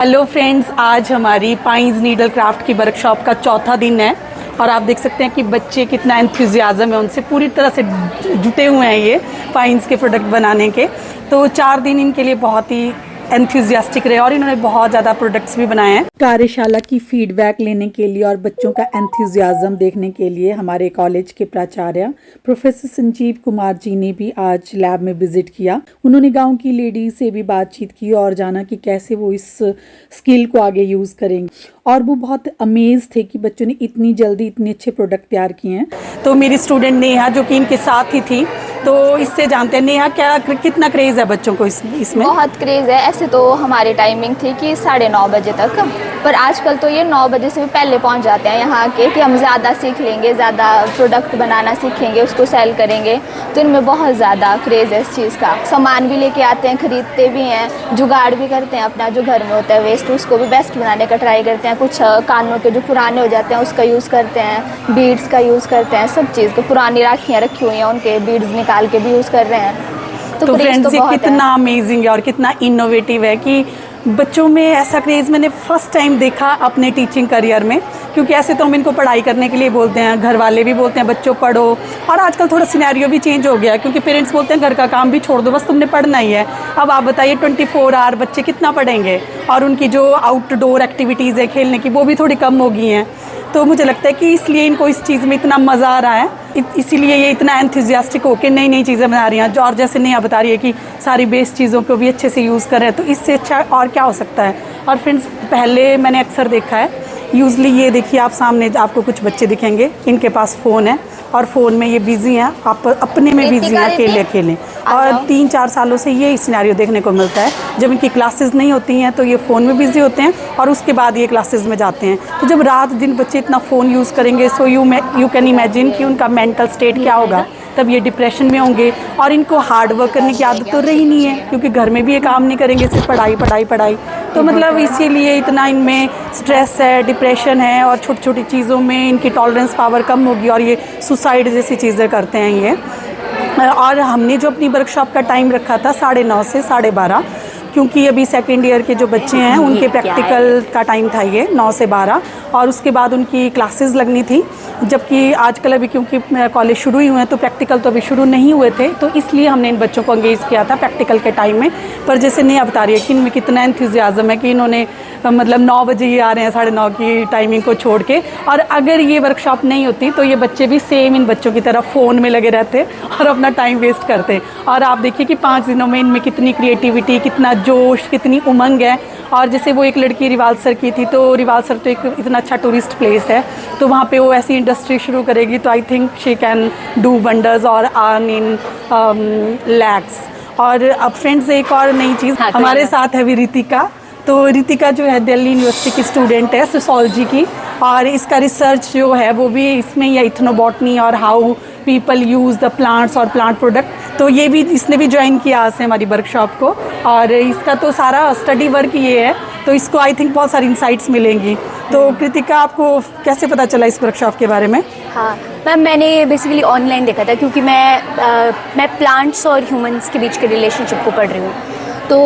Hello friends, आज हमारी pines needle craft की वर्कशॉप का चौथा दिन है और आप देख सकते हैं कि बच्चे कितना एंथुजियाज्म है, उनसे पूरी तरह से जुटे हुए हैं ये पाइंस के प्रोडक्ट बनाने के। तो 4 दिन इनके लिए बहुत ही एंथुजियास्टिक रहे और इन्होंने बहुत ज़्यादा प्रोडक्ट्स भी बनाए हैं। कार्यशाला की फीडबैक लेने के लिए और बच्चों का एंथुजियाज्म देखने के लिए हमारे कॉलेज के प्राचार्य प्रोफेसर संजीव कुमार जी ने भी आज लैब में विजिट किया। उन्होंने गांव की लेडीज से भी बातचीत की और जाना कि कैसे वो इस स्किल को आगे यूज़ करेंगे और वो बहुत अमेज थे कि बच्चों ने इतनी जल्दी इतने अच्छे प्रोडक्ट तैयार किए हैं। तो मेरी स्टूडेंट नेहा जो कि इनके साथ ही थी, तो इससे जानते हैं नेहा कितना क्रेज़ है बच्चों को इसमें। बहुत क्रेज़ है। ऐसे तो हमारी टाइमिंग थी कि 9:30 बजे तक, पर आजकल तो ये 9 बजे से भी पहले पहुंच जाते हैं यहाँ के कि हम ज़्यादा सीख लेंगे, ज़्यादा प्रोडक्ट बनाना सीखेंगे, उसको सेल करेंगे। तो इनमें बहुत ज़्यादा क्रेज़ है इस चीज़ का। सामान भी लेके आते हैं, ख़रीदते भी हैं, जुगाड़ भी करते हैं। अपना जो घर में होता है वेस्ट, उसको भी बेस्ट बनाने का ट्राई करते हैं। कुछ कानों के जो पुराने हो जाते हैं उसका यूज़ करते हैं, बीड्स का यूज़ करते हैं, सब चीज़ को। पुरानी राखियाँ रखी हुई हैं, उनके बीड्स निकाल के भी यूज़ कर रहे हैं। तो फ्रेंड्स, ये कितना अमेजिंग है और कितना इनोवेटिव है कि बच्चों में ऐसा क्रेज़ मैंने फर्स्ट टाइम देखा अपने टीचिंग करियर में। क्योंकि ऐसे तो हम इनको पढ़ाई करने के लिए बोलते हैं, घर वाले भी बोलते हैं बच्चों पढ़ो, और आजकल थोड़ा सिनेरियो भी चेंज हो गया है क्योंकि पेरेंट्स बोलते हैं घर का काम भी छोड़ दो, बस तुमने पढ़ना ही है। अब आप बताइए 24 आवर बच्चे कितना पढ़ेंगे, और उनकी जो आउटडोर एक्टिविटीज़ है खेलने की वो भी थोड़ी कम हो गई हैं। तो मुझे लगता है कि इसलिए इनको इस चीज़ में इतना मज़ा आ रहा है, इसीलिए ये इतना एंथुजियास्टिक होकर नई नई चीज़ें बना रही हैं। और जैसे नेहा बता रही है कि सारी बेस्ट चीज़ों को भी अच्छे से यूज़ कर रहे हैं, तो इससे अच्छा और क्या हो सकता है। और फ्रेंड्स, पहले मैंने अक्सर देखा है, यूजली ये देखिए आप सामने आपको कुछ बच्चे दिखेंगे, इनके पास फ़ोन है और फ़ोन में ये बिज़ी हैं, आप अपने में बिज़ी हैं, अकेले। और 3-4 सालों से ये सिनेरियो देखने को मिलता है। जब इनकी क्लासेस नहीं होती हैं तो ये फ़ोन में बिज़ी होते हैं और उसके बाद ये क्लासेस में जाते हैं। तो जब रात दिन बच्चे इतना फ़ोन यूज़ करेंगे, सो यू कैन इमेजिन कि उनका मेंटल स्टेट क्या होगा। तब ये डिप्रेशन में होंगे और इनको हार्ड वर्क करने की आदत तो रही नहीं है क्योंकि घर में भी ये काम नहीं करेंगे, सिर्फ पढ़ाई। तो मतलब इसीलिए इतना इनमें स्ट्रेस है, डिप्रेशन है और छोटी छोटी चीज़ों में इनकी टॉलरेंस पावर कम होगी और ये सुसाइड जैसी चीज़ें करते हैं ये। और हमने जो अपनी वर्कशॉप का टाइम रखा था 9:30 से 12:30, क्योंकि अभी सेकेंड ईयर के जो बच्चे हैं उनके प्रैक्टिकल का टाइम था ये 9 से 12, और उसके बाद उनकी क्लासेस लगनी थी। जबकि आजकल अभी क्योंकि कॉलेज शुरू ही हुए हैं तो प्रैक्टिकल तो अभी शुरू नहीं हुए थे, तो इसलिए हमने इन बच्चों को एंगेज किया था प्रैक्टिकल के टाइम में। पर जैसे नेहा बता रही है कि इनमें कितना एंथुजियाज्म है कि इन्होंने मतलब 9 बजे ये आ रहे हैं 9:30 की टाइमिंग को छोड़ के। और अगर ये वर्कशॉप नहीं होती तो ये बच्चे भी सेम इन बच्चों की तरह फ़ोन में लगे रहते और अपना टाइम वेस्ट करते। और आप देखिए कि 5 दिनों में इनमें कितनी क्रिएटिविटी, कितना जोश, कितनी उमंग है। और जैसे वो एक लड़की रिवालसर की थी, तो रिवालसर तो एक इतना अच्छा टूरिस्ट प्लेस है, तो वहाँ पे वो ऐसी इंडस्ट्री शुरू करेगी तो I think she can do wonders और अर्न इन लैक्स। और अब फ्रेंड्स, एक और नई चीज़ हमारे साथ है रितिका। तो रितिका जो है दिल्ली यूनिवर्सिटी की स्टूडेंट है सोशोलॉजी की, और इसका रिसर्च जो है वो भी इसमें ही है, इथनोबॉटनी और how people use the plants और प्लांट प्रोडक्ट। तो ये भी इसने भी ज्वाइन किया आज से हमारी वर्कशॉप को, और इसका तो सारा स्टडी वर्क ये है, तो इसको आई थिंक बहुत सारी इंसाइट्स मिलेंगी। तो कृतिका, आपको कैसे पता चला इस वर्कशॉप के बारे में? हाँ मैम, मैंने बेसिकली ऑनलाइन देखा था क्योंकि मैं प्लांट्स और ह्यूमंस के बीच के रिलेशनशिप को पढ़ रही हूँ। तो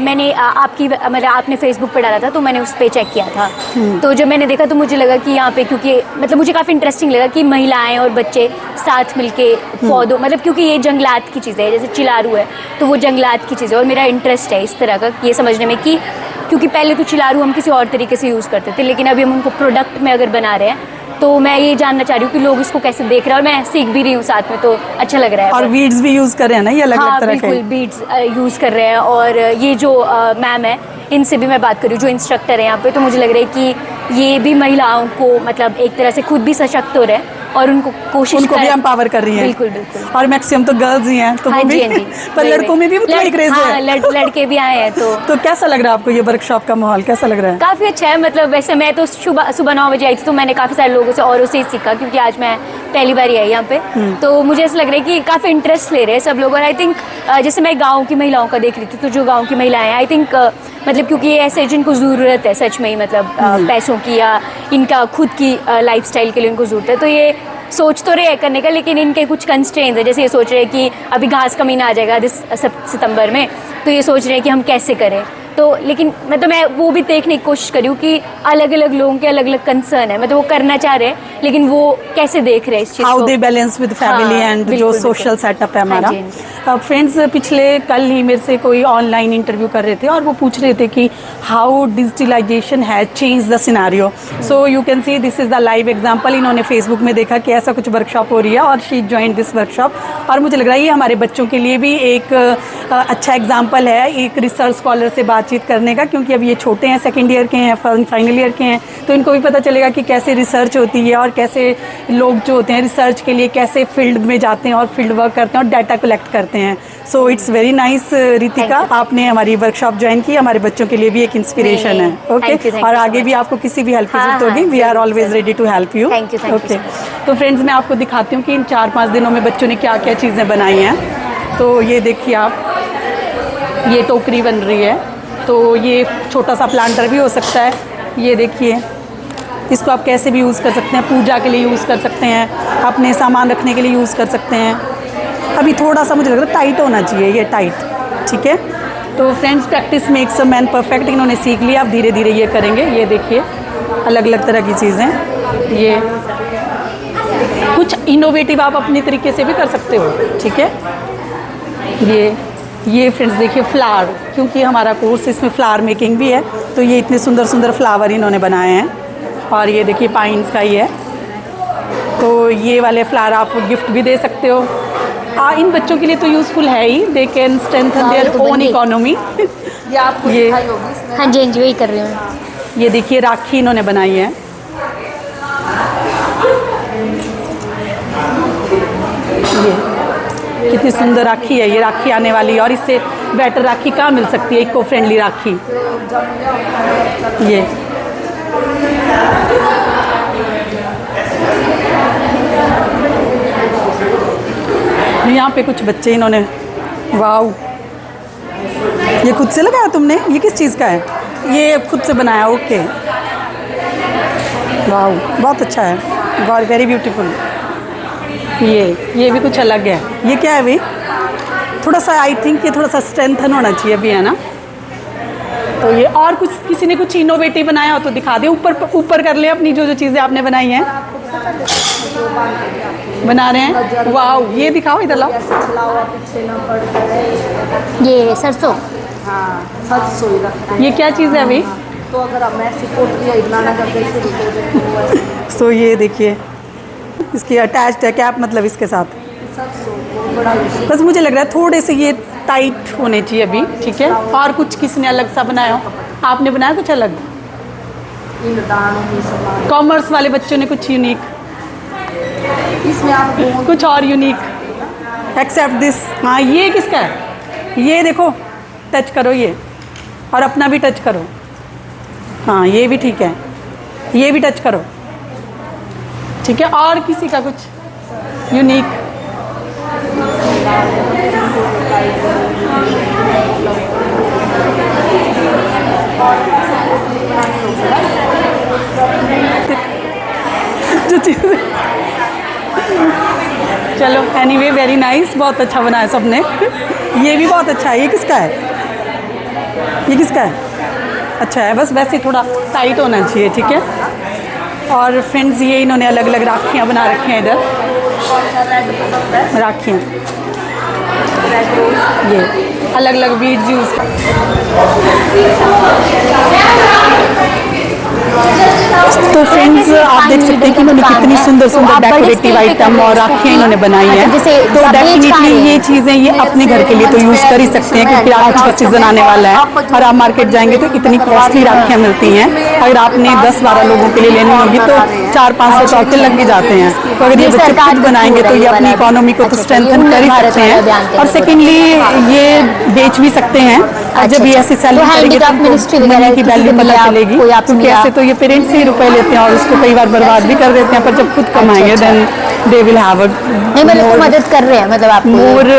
मैंने आपने फेसबुक पे डाला था तो मैंने उस पर चेक किया था। तो जब मैंने देखा तो मुझे लगा कि यहाँ पे, क्योंकि मतलब मुझे काफ़ी इंटरेस्टिंग लगा कि महिलाएं और बच्चे साथ मिलके पौधों, मतलब क्योंकि ये जंगलात की चीज़ें है, जैसे चिलारू है तो वो जंगलात की चीज़ें, और मेरा इंटरेस्ट है इस तरह का ये समझने में कि क्योंकि पहले तो चिलारू हम किसी और तरीके से यूज़ करते थे, लेकिन अभी हम उनको प्रोडक्ट में अगर बना रहे हैं तो मैं ये जानना चाह रही हूँ कि लोग इसको कैसे देख रहे हैं, और मैं सीख भी रही हूँ साथ में, तो अच्छा लग रहा है। और बीड्स भी यूज़ कर रहे हैं ना, ये अलग-अलग तरह के? बिल्कुल, बीड्स यूज़ कर रहे हैं। और ये जो मैम है, इनसे भी मैं बात कर रही हूँ जो इंस्ट्रक्टर है यहाँ पे, तो मुझे लग रहा है कि ये भी महिलाओं को मतलब एक तरह से खुद भी सशक्त हो रहे हैं और उनको भी एम्पावर कर रही है। बिल्कुल। और मैक्सिमम तो गर्ल्स ही हैं, तो हाँ वो भी जी। पर लड़कों में भी उतना ही क्रेज है। लड़के भी आए हैं। तो कैसा लग रहा है आपको ये वर्कशॉप का माहौल, कैसा लग रहा है? काफ़ी अच्छा है। मतलब वैसे मैं तो सुबह 9 बजे आई थी, तो मैंने काफ़ी सारे लोगों से और उससे सीखा क्योंकि आज मैं पहली बार ही आई यहाँ पे। तो मुझे ऐसा लग रहा है कि काफ़ी इंटरेस्ट ले रहे हैं सब लोग। और आई थिंक जैसे मैं गाँव की महिलाओं का देख रही थी, तो जो गाँव की महिलाएं हैं आई थिंक मतलब क्योंकि ये ऐसे जिनको ज़रूरत है सच में ही, मतलब पैसों की या इनका खुद की लाइफस्टाइल के लिए उनको ज़रूरत है, तो ये सोच तो रहे हैं करने का, लेकिन इनके कुछ कंस्ट्रेंट्स है। जैसे ये सोच रहे हैं कि अभी घास का महीना आ जाएगा सितंबर में, तो ये सोच रहे हैं कि हम कैसे करें। तो लेकिन मतलब मैं वो भी देखने की कोशिश करी हूँ कि अलग अलग लोगों के अलग अलग कंसर्न है, मतलब वो करना चाह रहे हैं लेकिन वो कैसे देख रहे हैं इस चीज़ हाउ को। दे बैलेंस विद फैमिली हाँ, एंड जो बिल्कुल, सोशल बिल्कुल। सेटअप है हाँ हमारा। जी, हाँ फ्रेंड्स पिछले कल ही मेरे से कोई ऑनलाइन इंटरव्यू कर रहे थे और वो पूछ रहे थे कि how digitalization has change the scenario. So you can see this is the live example. इन्होंने फेसबुक में देखा कि ऐसा कुछ वर्कशॉप हो रही है और शी जॉइन दिस वर्कशॉप, और मुझे लग रहा है ये हमारे बच्चों के लिए भी एक अच्छा एग्जाम्पल है एक रिसर्च स्कॉलर से बातचीत करने का, क्योंकि अब ये छोटे हैं, सेकेंड ईयर के हैं, फाइनल ईयर के हैं, तो इनको भी पता चलेगा कि कैसे रिसर्च होती है और कैसे लोग जो होते हैं रिसर्च के लिए कैसे फील्ड में जाते हैं और फील्ड वर्क करते हैं और डाटा कलेक्ट करते हैं। So it's very nice Ritika, आपने हमारी वर्कशॉप ज्वाइन की, हमारे बच्चों के लिए भी एक इंस्पिरेशन है। ओके, और आगे भी आपको किसी भी हेल्प की जरूरत होगी, we are always ready to help you. Thank you okay, तो फ्रेंड्स मैं आपको दिखाती हूँ कि इन 4-5 दिनों में बच्चों ने क्या क्या चीज़ें बनाई हैं। तो ये देखिए आप, ये टोकरी बन रही है, तो ये छोटा सा प्लांटर भी हो सकता है। ये देखिए, इसको आप कैसे भी यूज़ कर सकते हैं, पूजा के लिए यूज़ कर सकते हैं, अपने सामान रखने के लिए यूज़ कर सकते हैं। अभी थोड़ा सा मुझे लग रहा है टाइट होना चाहिए, ये टाइट, ठीक है। तो friends practice makes a man perfect, इन्होंने सीख लिया, अब धीरे धीरे ये करेंगे। ये देखिए अलग अलग तरह की चीज़ें, ये कुछ इनोवेटिव आप अपने तरीके से भी कर सकते हो, ठीक है। ये फ्रेंड्स देखिए फ्लावर, क्योंकि हमारा कोर्स इसमें फ्लावर मेकिंग भी है, तो ये इतने सुंदर सुंदर फ्लावर इन्होंने बनाए हैं। और ये देखिए पाइन्स का ही है, तो ये वाले फ्लावर आप गिफ्ट भी दे सकते हो। इन बच्चों के लिए तो यूज़फुल है ही, they can strengthen their own economy. ये आपको ये सिखाई होगी इसने। हाँ जी वही कर रही हूँ। ये देखिए राखी इन्होंने बनाई है, ये कितनी सुंदर राखी है। ये राखी आने वाली है और इससे बेटर राखी कहाँ मिल सकती है, इको फ्रेंडली राखी। ये यहाँ पे कुछ बच्चे इन्होंने, वाव, ये खुद से लगाया तुमने? ये किस चीज़ का है? ये खुद से बनाया, ओके, वाव, बहुत अच्छा है, गॉड वेरी ब्यूटीफुल। ये भी कुछ अलग है। ये क्या है भाई? थोड़ा सा आई थिंक ये थोड़ा सा स्ट्रेंथन होना चाहिए भी, है ना। तो ये और कुछ किसी ने कुछ इनोवेटिव बनाया हो तो दिखा दे, ऊपर कर ले अपनी जो जो चीज़ें आपने बनाई हैं, बना रहे हैं। वाह, ये दिखाओ, इधर लाओ। ये सरसों, हाँ, सरसों ही रखना है। ये क्या चीज़ है अभी? तो अगर अब मैं सपोर्ट किया बनाना करके शुरू हो जाए तो वैसे सो ये देखिए इसकी अटैच्ड है कैप, मतलब इसके साथ। सरसों को बड़ा विषय। बस मुझे लग रहा है थोड़े से ये टाइट होने चाहिए अभी, ठीक है। और कुछ किसी ने अलग सा बनाया हो? आपने बनाया कुछ अलग? इन दानों में समान कॉमर्स वाले बच्चों ने कुछ यूनिक, इसमें आप गोंद कुछ और यूनिक एक्सेप्ट दिस। हाँ, ये किसका है? ये देखो, टच करो ये, और अपना भी टच करो। हाँ, ये भी ठीक है, ये भी टच करो, ठीक है। और किसी का कुछ यूनिक? जो चीज़ें, चलो एनीवे वेरी नाइस, बहुत अच्छा बनाया सबने। ये भी बहुत अच्छा है। ये किसका है? ये किसका है? अच्छा है, बस वैसे थोड़ा टाइट होना चाहिए, ठीक है। और फ्रेंड्स ये इन्होंने अलग अलग राखियाँ बना रखी हैं इधर, राखियाँ, ये अलग अलग बीड्स यूज़। तो फ्रेंड्स आप देख सकते हैं कि इन्होंने कितनी सुंदर सुंदर डेकोरेटिव आइटम और राखियाँ इन्होंने बनाई हैं। तो डेफिनेटली ये चीज़ें ये अपने घर के लिए तो यूज़ कर ही सकते हैं, क्योंकि राखी का सीज़न आने वाला है और आप मार्केट जाएंगे तो इतनी कॉस्टली राखियाँ मिलती हैं। अगर आपने 10-12 लोगों के लिए लेनी होगी तो 400-500 चौके लग भी जाते हैं। तो अगर ये बच्चे खुद बनाएंगे तो ये अपनी इकोनॉमी को तो स्ट्रेंथन कर ही सकते हैं, और सेकेंडली ये बेच भी सकते हैं। और जब ये ऐसे सेल करेंगे तो मनी की वैल्यू पता चलेगी, क्योंकि ऐसे तो ये पेरेंट्स से ही रुपए लेते हैं और उसको कई बार बर्बाद भी कर देते हैं, पर जब खुद कमाएंगे देन दे विल हैव नहीं मतलब मदद कर रहे हैं, मतलब आप मोर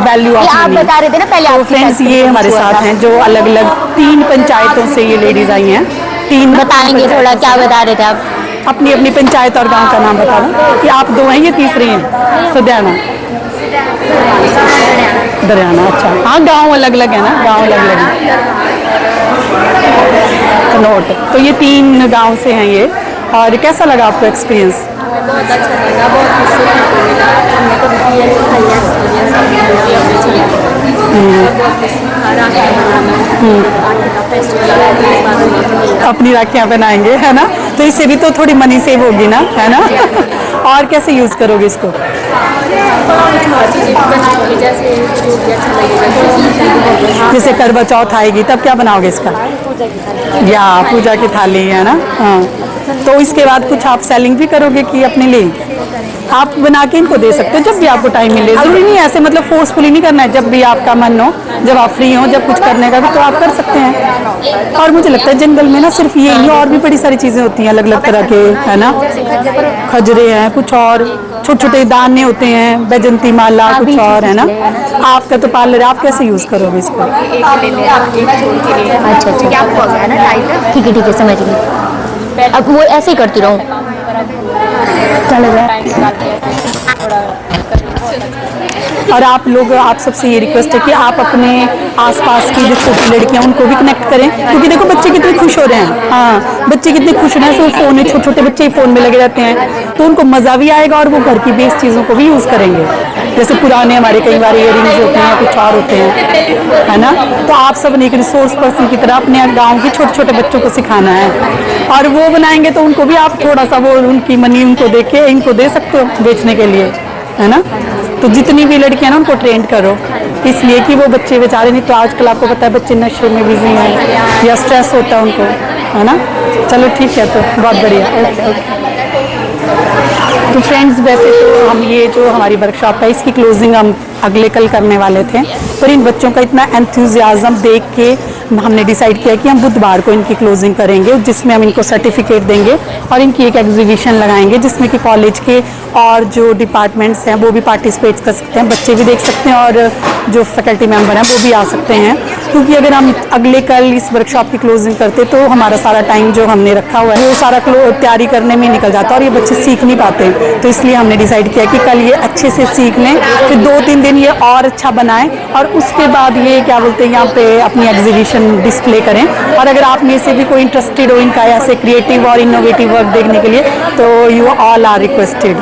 वैल्यू ऑफ आप बता रहे थे ना पहले। तो फ्रेंड्स ये हमारे साथ हैं जो अलग अलग 3 पंचायतों से ये लेडीज आई हैं। 3 बताएंगे थोड़ा, क्या बता रहे थे आप? अपनी अपनी पंचायत और गांव का नाम बता दो कि आप 2 हैं, ये तीसरी हैं। सुदैना, दरियाना, अच्छा। हाँ, गांव अलग अलग है ना, गांव अलग अलग है। कनौट, तो ये 3 गांव से हैं ये। और कैसा लगा आपको एक्सपीरियंस? बहुत अच्छा लगा, बहुत कुछ सीखने को मिला। हमने कभी किया नहीं था ये एक्सपीरियंस, बहुत कुछ सीखा। राखियाँ बनाना, राखी का फेस्टिवल आ रहा है, इस बार में अपनी राखियाँ पहनाएंगे, है ना? तो इससे भी तो थोड़ी मनी सेव होगी ना, है ना? और कैसे यूज़ करोगे इसको? चीज़ें बनाओगे, जैसे जो भी अच्छा लगेगा। जैसे करवा चौथ आएगी तब क्या बनाओगे इसका? या पूजा की थाली, है ना? हाँ। तो इसके बाद कुछ आप सेलिंग भी करोगे कि अपने लिए? आप बना के इनको दे सकते हो जब भी आपको टाइम मिले। ज़रूरी नहीं है ऐसे, मतलब फोर्सफुली नहीं करना है। जब भी आपका मन हो, जब आप फ्री हो, जब कुछ करने का भी, तो आप कर सकते हैं। और मुझे लगता है जंगल में ना सिर्फ ये ही, और भी बड़ी सारी चीज़ें होती हैं अलग अलग तरह के, है ना? खजरे हैं, कुछ और छोटे छोटे दाने होते हैं, बैजंती माला, कुछ और, है ना? आपका तो पार्लर, आप कैसे यूज़ करोगे इसको? अच्छा अच्छा, आपको हो गया ना टाइट। ठीक है समझ गई। अब वो ऐसे ही करती रहूँ? चलो और आप लोग, आप सबसे ये रिक्वेस्ट है कि आप अपने आसपास की जो छोटी लड़कियां उनको भी कनेक्ट करें, क्योंकि देखो बच्चे कितने खुश हो रहे हैं। हाँ, बच्चे कितने खुश हो रहे हैं, तो फ़ोन में, छोटे छोटे बच्चे फ़ोन में लगे रहते हैं, तो उनको मज़ा भी आएगा और वो घर की बेस्ड चीज़ों को भी यूज़ करेंगे। जैसे पुराने हमारे कई बार इयररिंग्स होते हैं, कुछ और होते हैं, है ना? तो आप सब ने एक रिसोर्स पर्सन की तरह अपने गाँव के छोटे छोटे बच्चों को सिखाना है, और वो बनाएंगे तो उनको भी आप थोड़ा सा वो उनकी मनी उनको दे के इनको दे सकते हो बेचने के लिए, है ना? तो जितनी भी लड़कियां ना उनको ट्रेंड करो, इसलिए कि वो बच्चे बेचारे, नहीं तो आजकल आपको पता है बच्चे नशे में बिजी हैं या स्ट्रेस होता है उनको, है ना? चलो ठीक है, तो बहुत बढ़िया, ओके ओके। तो फ्रेंड्स, वैसे तो हम ये जो हमारी वर्कशॉप है इसकी क्लोजिंग हम अगले कल करने वाले थे, पर इन बच्चों का इतना एंथुजियाज्म देख के हमने डिसाइड किया कि हम बुधवार को इनकी क्लोजिंग करेंगे, जिसमें हम इनको सर्टिफिकेट देंगे और इनकी एक एग्जीबिशन लगाएंगे, जिसमें कि कॉलेज के और जो डिपार्टमेंट्स हैं वो भी पार्टिसिपेट कर सकते हैं, बच्चे भी देख सकते हैं और जो फैकल्टी मेंबर हैं वो भी आ सकते हैं। क्योंकि अगर हम अगले कल इस वर्कशॉप की क्लोजिंग करते तो हमारा सारा टाइम जो हमने रखा हुआ है वो सारा तैयारी करने में निकल जाता और ये बच्चे सीख नहीं पाते। तो इसलिए हमने डिसाइड किया कि कल ये अच्छे से सीख लें, फिर 2-3 दिन ये और अच्छा बनाएं और उसके बाद ये क्या बोलते हैं यहाँ पे अपनी एग्जीबिशन डिस्प्ले करें। और अगर आप में से भी कोई इंटरेस्टेड हो इनका ऐसे क्रिएटिव और इनोवेटिव वर्क देखने के लिए, तो यू ऑल आर रिक्वेस्टेड।